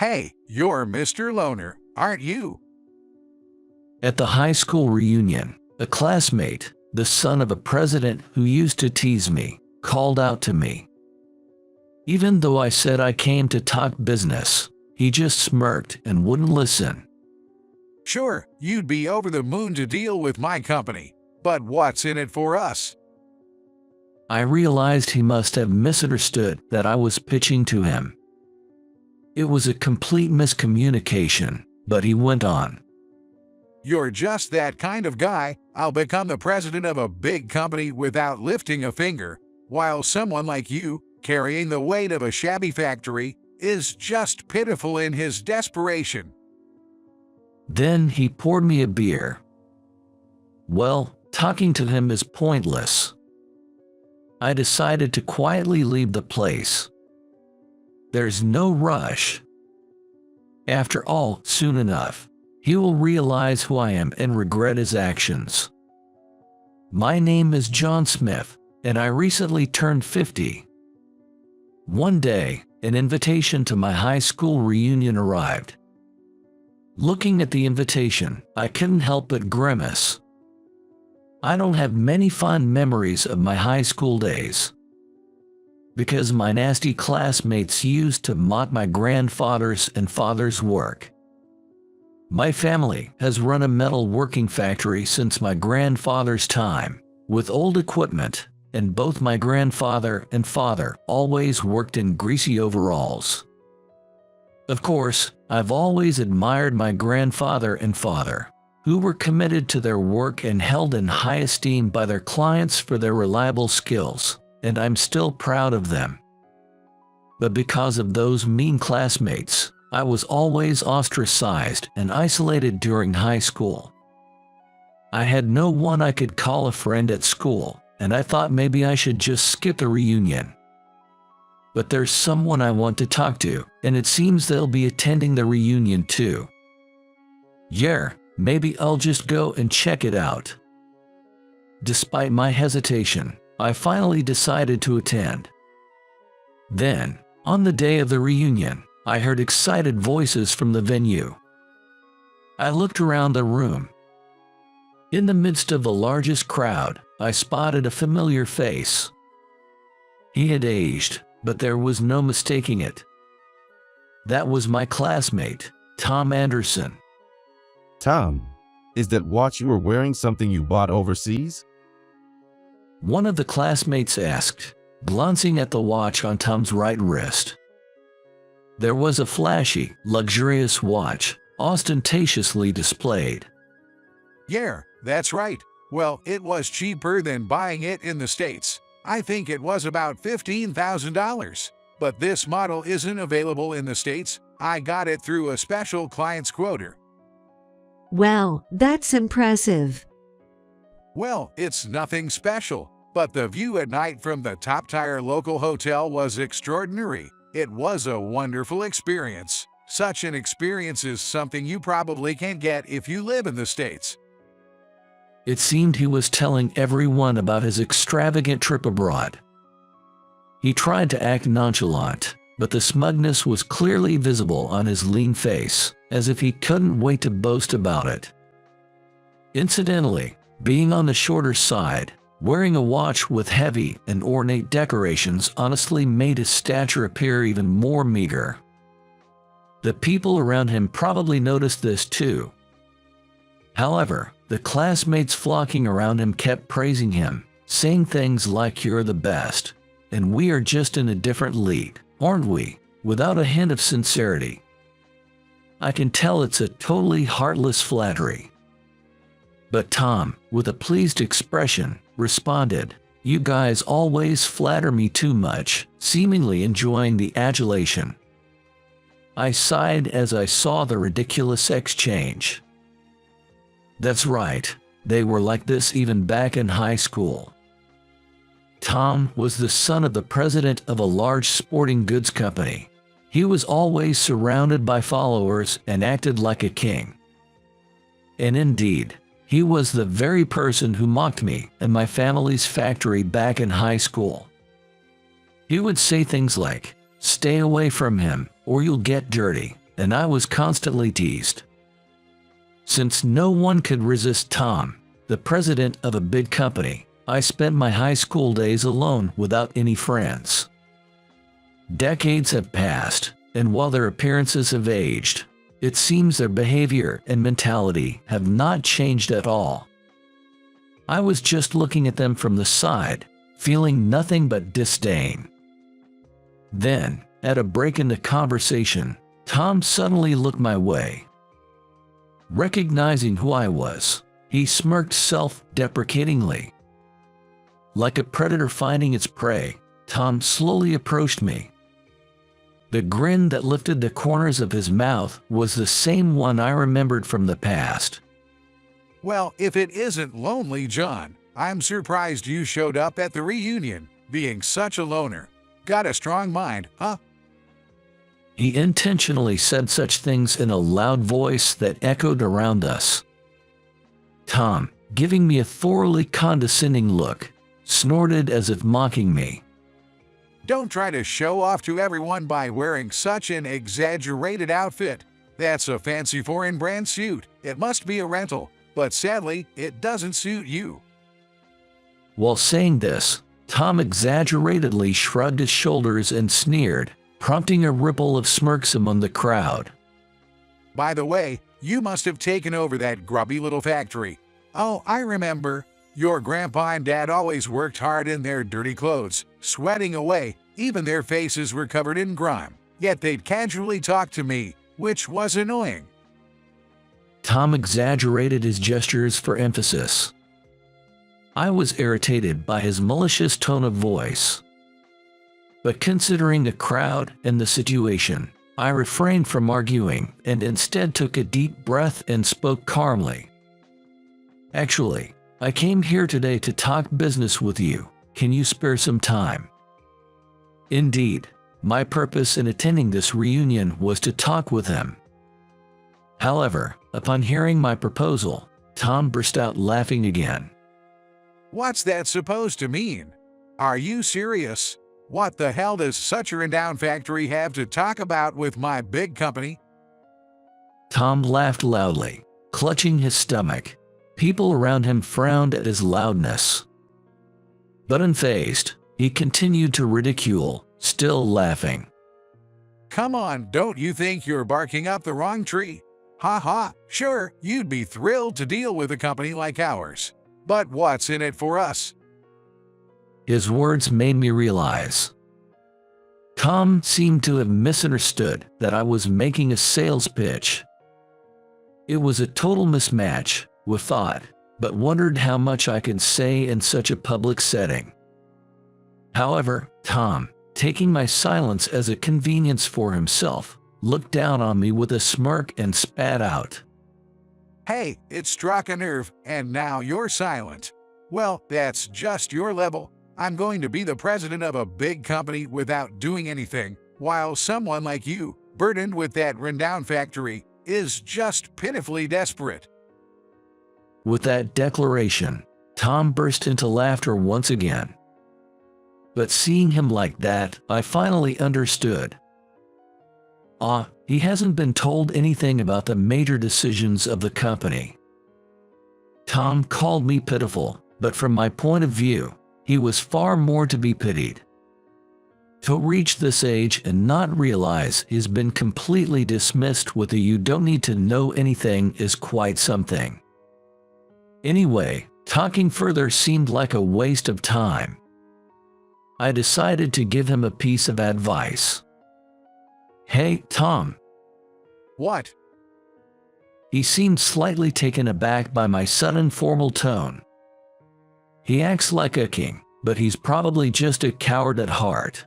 Hey, you're Mr. Loner, aren't you? At the high school reunion, a classmate, the son of a president who used to tease me, called out to me. Even though I said I came to talk business, he just smirked and wouldn't listen. Sure, you'd be over the moon to deal with my company, but what's in it for us? I realized he must have misunderstood that I was pitching to him. It was a complete miscommunication, but he went on. You're just that kind of guy. I'll become the president of a big company without lifting a finger, while someone like you, carrying the weight of a shabby factory, is just pitiful in his desperation. Then he poured me a beer. Well, talking to him is pointless. I decided to quietly leave the place. There's no rush. After all, soon enough, he will realize who I am and regret his actions. My name is John Smith, and I recently turned 50. One day, an invitation to my high school reunion arrived. Looking at the invitation, I couldn't help but grimace. I don't have many fond memories of my high school days, because my nasty classmates used to mock my grandfather's and father's work. My family has run a metal working factory since my grandfather's time, with old equipment, and both my grandfather and father always worked in greasy overalls. Of course, I've always admired my grandfather and father, who were committed to their work and held in high esteem by their clients for their reliable skills, and I'm still proud of them. But because of those mean classmates, I was always ostracized and isolated during high school. I had no one I could call a friend at school, and I thought maybe I should just skip the reunion. But there's someone I want to talk to, and it seems they'll be attending the reunion too. Yeah, maybe I'll just go and check it out. Despite my hesitation, I finally decided to attend. Then, on the day of the reunion, I heard excited voices from the venue. I looked around the room. In the midst of the largest crowd, I spotted a familiar face. He had aged, but there was no mistaking it. That was my classmate, Tom Anderson. Tom, is that watch you were wearing something you bought overseas? One of the classmates asked, glancing at the watch on Tom's right wrist. There was a flashy, luxurious watch, ostentatiously displayed. Yeah, that's right. Well, it was cheaper than buying it in the States. I think it was about $15,000. But this model isn't available in the States. I got it through a special client's quoter. Well, that's impressive. Well, it's nothing special, but the view at night from the top-tier local hotel was extraordinary. It was a wonderful experience. Such an experience is something you probably can't get if you live in the States. It seemed he was telling everyone about his extravagant trip abroad. He tried to act nonchalant, but the smugness was clearly visible on his lean face, as if he couldn't wait to boast about it. Incidentally, being on the shorter side, wearing a watch with heavy and ornate decorations honestly made his stature appear even more meager. The people around him probably noticed this too. However, the classmates flocking around him kept praising him, saying things like "You're the best," and "We are just in a different league, aren't we?" without a hint of sincerity. I can tell it's a totally heartless flattery. But Tom, with a pleased expression, responded, "You guys always flatter me too much," seemingly enjoying the adulation. I sighed as I saw the ridiculous exchange. That's right, they were like this even back in high school. Tom was the son of the president of a large sporting goods company. He was always surrounded by followers and acted like a king. And indeed, he was the very person who mocked me and my family's factory back in high school. He would say things like, "Stay away from him, or you'll get dirty," and I was constantly teased. Since no one could resist Tom, the president of a big company, I spent my high school days alone without any friends. Decades have passed, and while their appearances have aged, it seems their behavior and mentality have not changed at all. I was just looking at them from the side, feeling nothing but disdain. Then, at a break in the conversation, Tom suddenly looked my way. Recognizing who I was, he smirked self-deprecatingly. Like a predator finding its prey, Tom slowly approached me. The grin that lifted the corners of his mouth was the same one I remembered from the past. Well, if it isn't Lonely John, I'm surprised you showed up at the reunion, being such a loner. Got a strong mind, huh? He intentionally said such things in a loud voice that echoed around us. Tom, giving me a thoroughly condescending look, snorted as if mocking me. Don't try to show off to everyone by wearing such an exaggerated outfit. That's a fancy foreign brand suit. It must be a rental, but sadly, it doesn't suit you. While saying this, Tom exaggeratedly shrugged his shoulders and sneered, prompting a ripple of smirks among the crowd. By the way, you must have taken over that grubby little factory. Oh, I remember. Your grandpa and dad always worked hard in their dirty clothes, sweating away. Even their faces were covered in grime. Yet they'd casually talk to me, which was annoying. Tom exaggerated his gestures for emphasis. I was irritated by his malicious tone of voice. But considering the crowd and the situation, I refrained from arguing and instead took a deep breath and spoke calmly. Actually, I came here today to talk business with you. Can you spare some time? Indeed, my purpose in attending this reunion was to talk with him. However, upon hearing my proposal, Tom burst out laughing again. What's that supposed to mean? Are you serious? What the hell does such a rundown factory have to talk about with my big company? Tom laughed loudly, clutching his stomach. People around him frowned at his loudness. But unfazed, he continued to ridicule, still laughing. Come on, don't you think you're barking up the wrong tree? Ha ha, sure, you'd be thrilled to deal with a company like ours. But what's in it for us? His words made me realize. Tom seemed to have misunderstood that I was making a sales pitch. It was a total mismatch, we thought, but wondered how much I could say in such a public setting. However, Tom, taking my silence as a convenience for himself, looked down on me with a smirk and spat out. Hey, it struck a nerve, and now you're silent. Well, that's just your level. I'm going to be the president of a big company without doing anything, while someone like you, burdened with that rundown factory, is just pitifully desperate. With that declaration, Tom burst into laughter once again. But seeing him like that, I finally understood. He hasn't been told anything about the major decisions of the company. Tom called me pitiful, but from my point of view, he was far more to be pitied. To reach this age and not realize he's been completely dismissed with a "you don't need to know anything" is quite something. Anyway, talking further seemed like a waste of time. I decided to give him a piece of advice. Hey, Tom. What? He seemed slightly taken aback by my sudden formal tone. He acts like a king, but he's probably just a coward at heart.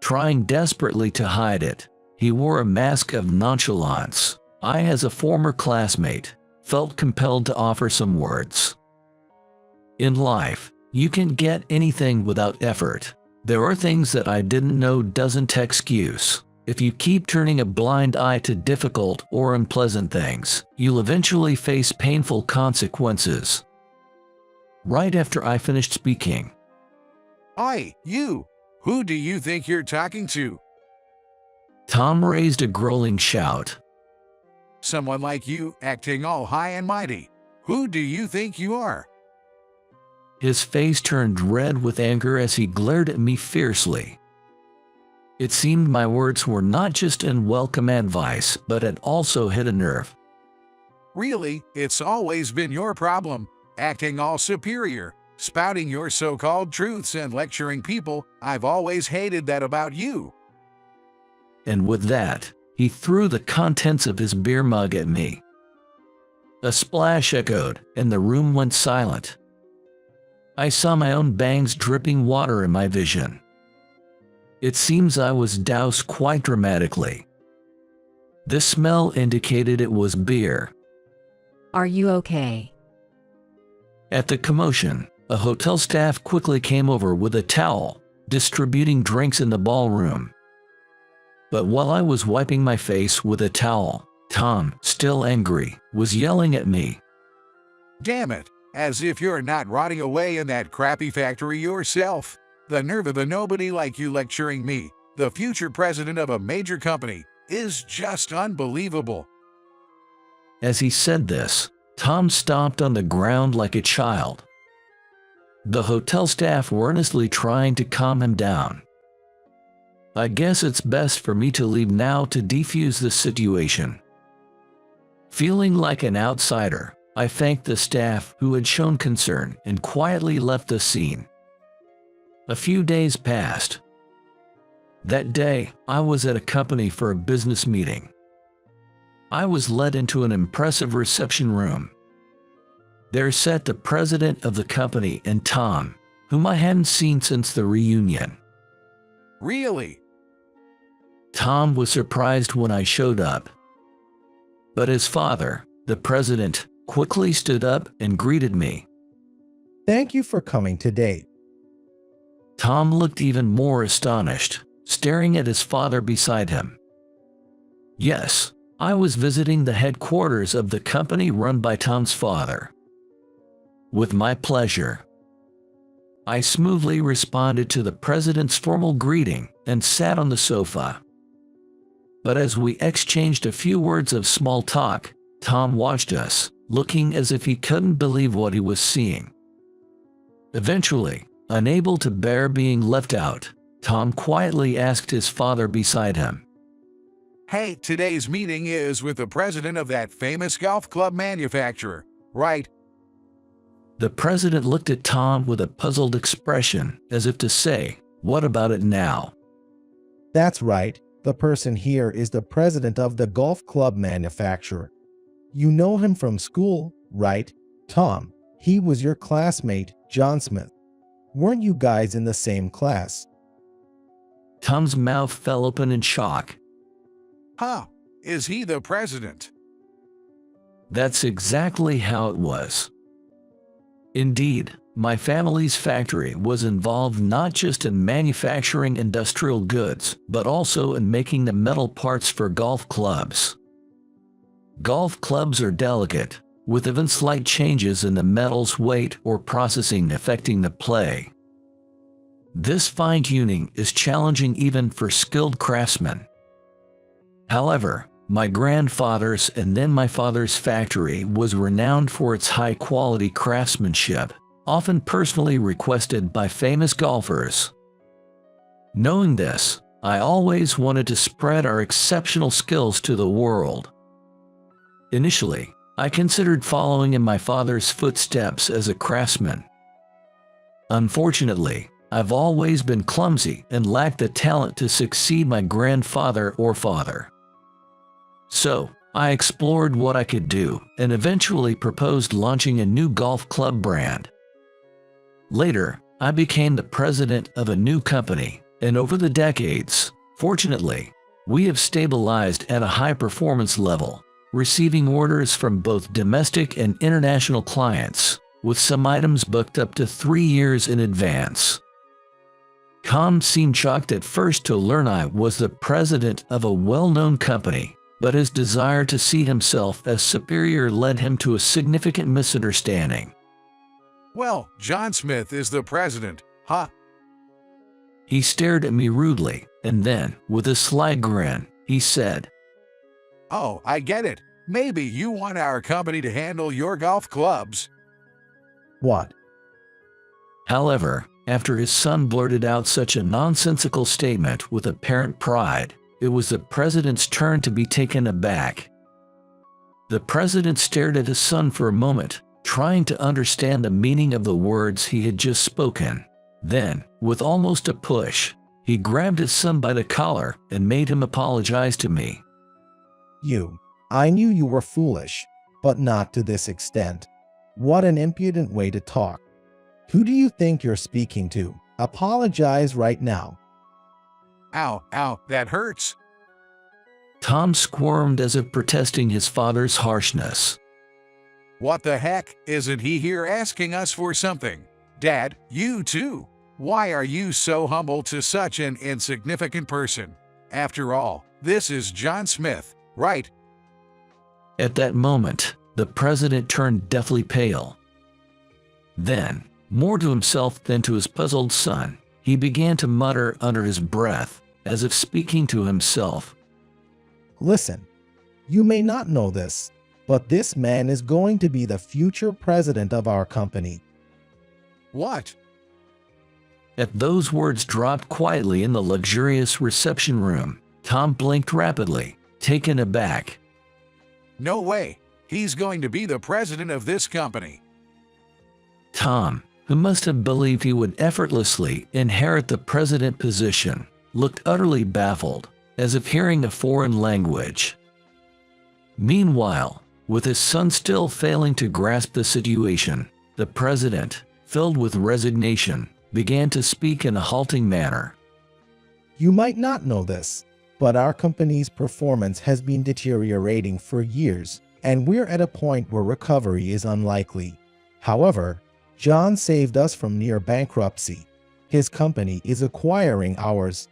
Trying desperately to hide it, he wore a mask of nonchalance. I, as a former classmate, felt compelled to offer some words. In life, you can get anything without effort. There are things that I didn't know doesn't excuse. If you keep turning a blind eye to difficult or unpleasant things, you'll eventually face painful consequences. Right after I finished speaking. Oi, you! Who do you think you're talking to? Tom raised a growling shout. Someone like you acting all high and mighty. Who do you think you are? His face turned red with anger as he glared at me fiercely. It seemed my words were not just unwelcome advice, but had also hit a nerve. Really, it's always been your problem, acting all superior, spouting your so-called truths and lecturing people. I've always hated that about you. And with that, he threw the contents of his beer mug at me. A splash echoed, and the room went silent. I saw my own bangs dripping water in my vision. It seems I was doused quite dramatically. The smell indicated it was beer. Are you okay? At the commotion, a hotel staff quickly came over with a towel, distributing drinks in the ballroom. But while I was wiping my face with a towel, Tom, still angry, was yelling at me. Damn it, as if you're not rotting away in that crappy factory yourself. The nerve of a nobody like you lecturing me, the future president of a major company, is just unbelievable. As he said this, Tom stomped on the ground like a child. The hotel staff were earnestly trying to calm him down. I guess it's best for me to leave now to defuse the situation. Feeling like an outsider, I thanked the staff who had shown concern and quietly left the scene. A few days passed. That day, I was at a company for a business meeting. I was led into an impressive reception room. There sat the president of the company and Tom, whom I hadn't seen since the reunion. Really? Tom was surprised when I showed up. But his father, the president, quickly stood up and greeted me. Thank you for coming today. Tom looked even more astonished, staring at his father beside him. Yes, I was visiting the headquarters of the company run by Tom's father. With my pleasure. I smoothly responded to the president's formal greeting and sat on the sofa. But as we exchanged a few words of small talk, Tom watched us, looking as if he couldn't believe what he was seeing. Eventually, unable to bear being left out, Tom quietly asked his father beside him. Hey, today's meeting is with the president of that famous golf club manufacturer, right? The president looked at Tom with a puzzled expression, as if to say, "What about it now?" That's right. The person here is the president of the golf club manufacturer. You know him from school, right, Tom? He was your classmate, John Smith. Weren't you guys in the same class? Tom's mouth fell open in shock. Huh, is he the president? That's exactly how it was. Indeed, my family's factory was involved not just in manufacturing industrial goods, but also in making the metal parts for golf clubs. Golf clubs are delicate, with even slight changes in the metal's weight or processing affecting the play. This fine-tuning is challenging even for skilled craftsmen. However, my grandfather's and then my father's factory was renowned for its high-quality craftsmanship, often personally requested by famous golfers. Knowing this, I always wanted to spread our exceptional skills to the world. Initially, I considered following in my father's footsteps as a craftsman. Unfortunately, I've always been clumsy and lacked the talent to succeed my grandfather or father. So, I explored what I could do and eventually proposed launching a new golf club brand. Later, I became the president of a new company, and over the decades, fortunately, we have stabilized at a high performance level, receiving orders from both domestic and international clients, with some items booked up to 3 years in advance. Tom seemed shocked at first to learn I was the president of a well-known company, but his desire to see himself as superior led him to a significant misunderstanding. Well, John Smith is the president, huh? He stared at me rudely, and then, with a sly grin, he said. Oh, I get it. Maybe you want our company to handle your golf clubs. What? However, after his son blurted out such a nonsensical statement with apparent pride, it was the president's turn to be taken aback. The president stared at his son for a moment, trying to understand the meaning of the words he had just spoken. Then, with almost a push, he grabbed his son by the collar and made him apologize to me. I knew you were foolish, but not to this extent. What an impudent way to talk. Who do you think you're speaking to? Apologize right now. Ow, ow, that hurts. Tom squirmed as if protesting his father's harshness. What the heck? Isn't he here asking us for something? Dad, you too. Why are you so humble to such an insignificant person? After all, this is John Smith, right? At that moment, the president turned deathly pale. Then, more to himself than to his puzzled son, he began to mutter under his breath, as if speaking to himself. Listen, you may not know this, but this man is going to be the future president of our company. What? At those words dropped quietly in the luxurious reception room, Tom blinked rapidly, taken aback. No way. He's going to be the president of this company. Tom, who must have believed he would effortlessly inherit the president position, looked utterly baffled, as if hearing a foreign language. Meanwhile, with his son still failing to grasp the situation, the president, filled with resignation, began to speak in a halting manner. You might not know this, but our company's performance has been deteriorating for years, and we're at a point where recovery is unlikely. However, John saved us from near bankruptcy. His company is acquiring ours.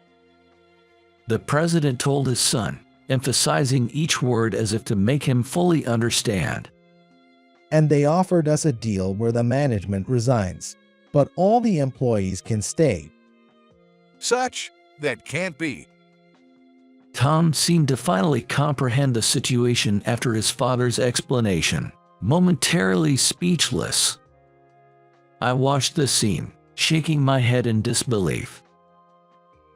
The president told his son, emphasizing each word as if to make him fully understand. And they offered us a deal where the management resigns, but all the employees can stay. That can't be. Tom seemed to finally comprehend the situation after his father's explanation, momentarily speechless. I watched the scene, shaking my head in disbelief.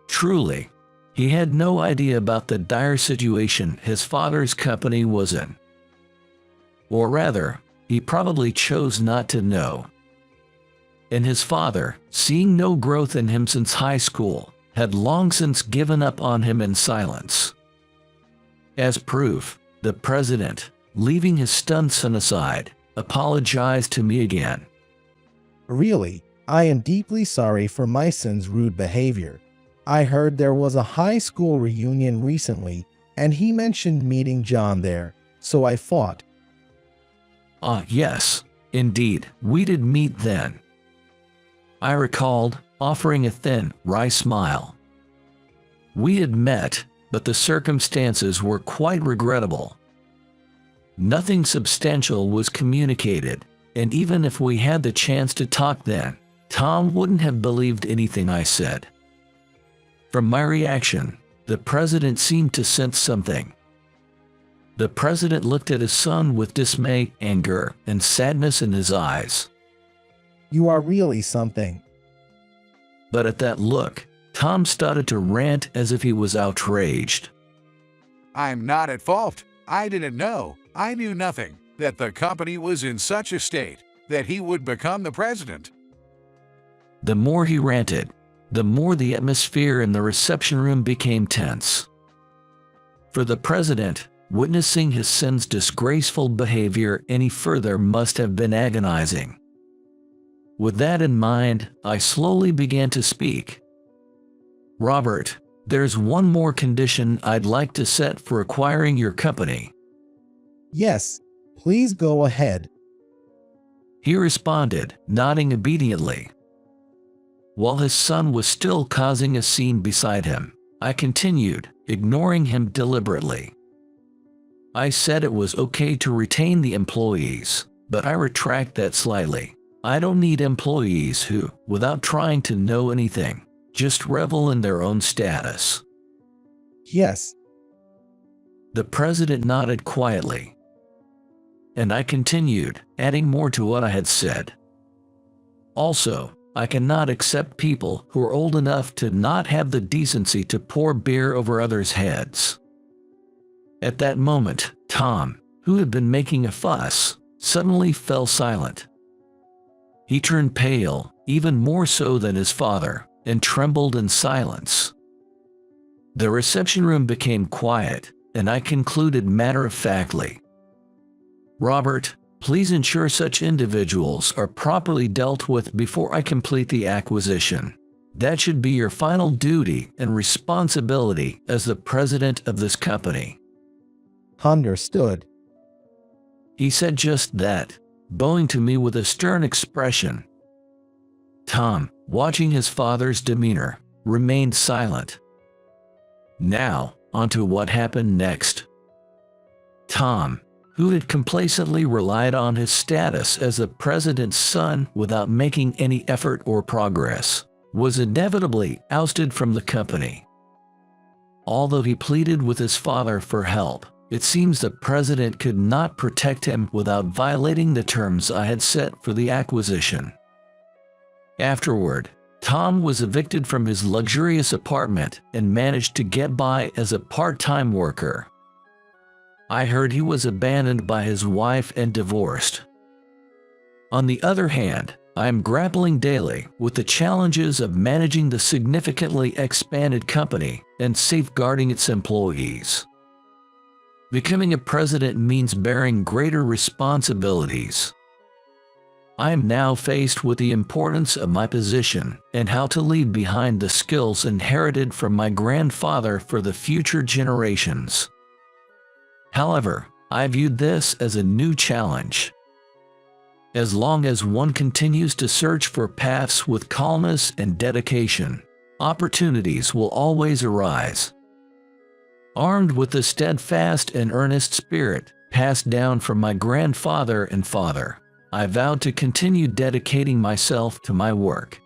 Truly, he had no idea about the dire situation his father's company was in. Or rather, he probably chose not to know. And his father, seeing no growth in him since high school, had long since given up on him in silence. As proof, the president, leaving his stunned son aside, apologized to me again. Really, I am deeply sorry for my son's rude behavior. I heard there was a high school reunion recently, and he mentioned meeting John there, so I thought. Yes, indeed, we did meet then. I recalled, offering a thin, wry smile. We had met, but the circumstances were quite regrettable. Nothing substantial was communicated, and even if we had the chance to talk then, Tom wouldn't have believed anything I said. From my reaction, the president seemed to sense something. The president looked at his son with dismay, anger, and sadness in his eyes. You are really something. But at that look, Tom started to rant as if he was outraged. I'm not at fault. I didn't know. I knew nothing. That the company was in such a state that he would become the president. The more he ranted, the more the atmosphere in the reception room became tense. For the president, witnessing his son's disgraceful behavior any further must have been agonizing. With that in mind, I slowly began to speak. Robert, there's one more condition I'd like to set for acquiring your company. Yes, please go ahead. He responded, nodding obediently. While his son was still causing a scene beside him, I continued, ignoring him deliberately. I said it was okay to retain the employees, but I retract that slightly. I don't need employees who, without trying to know anything, just revel in their own status. Yes, The president nodded quietly, and I continued, adding more to what I had said. Also, I cannot accept people who are old enough to not have the decency to pour beer over others' heads. At that moment, Tom, who had been making a fuss, suddenly fell silent. He turned pale, even more so than his father, and trembled in silence. The reception room became quiet, and I concluded matter-of-factly, "Robert, please ensure such individuals are properly dealt with before I complete the acquisition. That should be your final duty and responsibility as the president of this company." Understood. He said just that, bowing to me with a stern expression. Tom, watching his father's demeanor, remained silent. Now, onto what happened next. Tom, who had complacently relied on his status as the president's son without making any effort or progress, was inevitably ousted from the company. Although he pleaded with his father for help, it seems the president could not protect him without violating the terms I had set for the acquisition. Afterward, Tom was evicted from his luxurious apartment and managed to get by as a part-time worker. I heard he was abandoned by his wife and divorced. On the other hand, I am grappling daily with the challenges of managing the significantly expanded company and safeguarding its employees. Becoming a president means bearing greater responsibilities. I am now faced with the importance of my position and how to leave behind the skills inherited from my grandfather for the future generations. However, I viewed this as a new challenge. As long as one continues to search for paths with calmness and dedication, opportunities will always arise. Armed with the steadfast and earnest spirit passed down from my grandfather and father, I vowed to continue dedicating myself to my work.